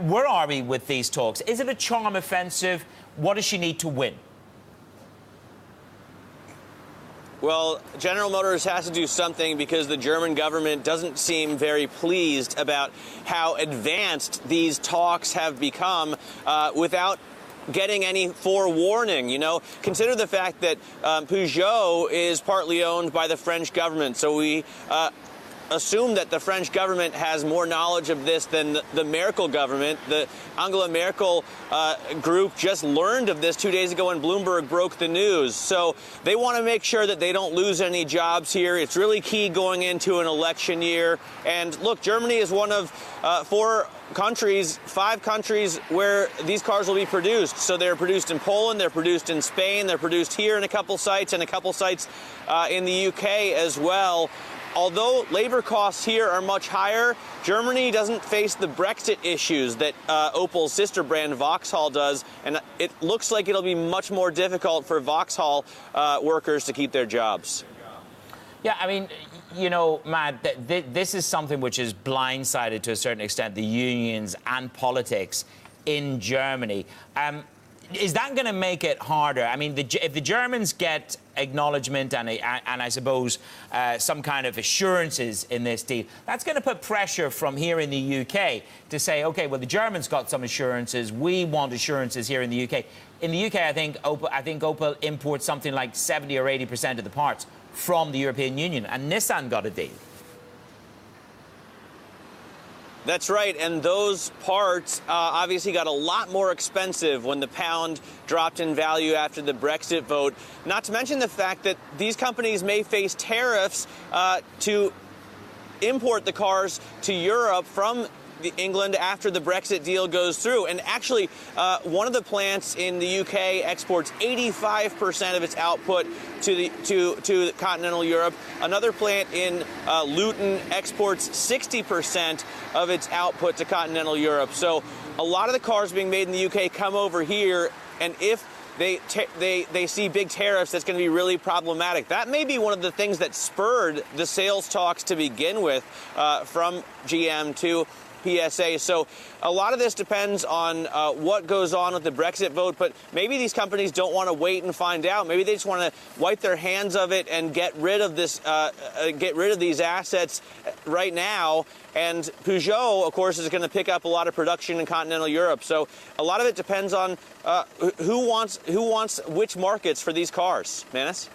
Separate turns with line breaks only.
Where are we with these talks? Is it a charm offensive? What does she need to win?
Well, General Motors has to do something because the German government doesn't seem very pleased about how advanced these talks have become without getting any forewarning. You know, consider the fact that Peugeot is partly owned by the French government. So we assume that the French government has more knowledge of this than the Merkel government. The Angela Merkel group just learned of this 2 days ago when Bloomberg broke the news. So they want to make sure that they don't lose any jobs here. It's really key going into an election year. And look, Germany is one of five countries where these cars will be produced. So they're produced in Poland, they're produced in Spain, they're produced here in a couple sites, and a couple sites in the UK as well. Although labor costs here are much higher, Germany doesn't face the Brexit issues that Opel's sister brand Vauxhall does, and it looks like it'll be much more difficult for Vauxhall workers to keep their jobs.
Yeah, I mean, you know, Matt, this is something which has blindsided to a certain extent the unions and politics in Germany. Is that going to make it harder? I mean, if the Germans get acknowledgement and I suppose some kind of assurances in this deal, that's going to put pressure from here in the UK to say, OK, well, the Germans got some assurances. We want assurances here in the UK. In the UK, I think Opel imports something like 70 or 80% of the parts from the European Union, and Nissan got a deal.
That's right, and those parts obviously got a lot more expensive when the pound dropped in value after the Brexit vote, not to mention the fact that these companies may face tariffs to import the cars to Europe from England after the Brexit deal goes through. And actually, one of the plants in the UK exports 85% of its output to continental Europe. Another plant in Luton exports 60% of its output to continental Europe. So a lot of the cars being made in the UK come over here, and if they see big tariffs, that's going to be really problematic. That may be one of the things that spurred the sales talks to begin with from GM to PSA. So a lot of this depends on what goes on with the Brexit vote, but maybe these companies don't want to wait and find out. Maybe they just want to wipe their hands of it and get rid of this, get rid of these assets right now. And Peugeot, of course, is going to pick up a lot of production in continental Europe. So a lot of it depends on who wants which markets for these cars. Manus?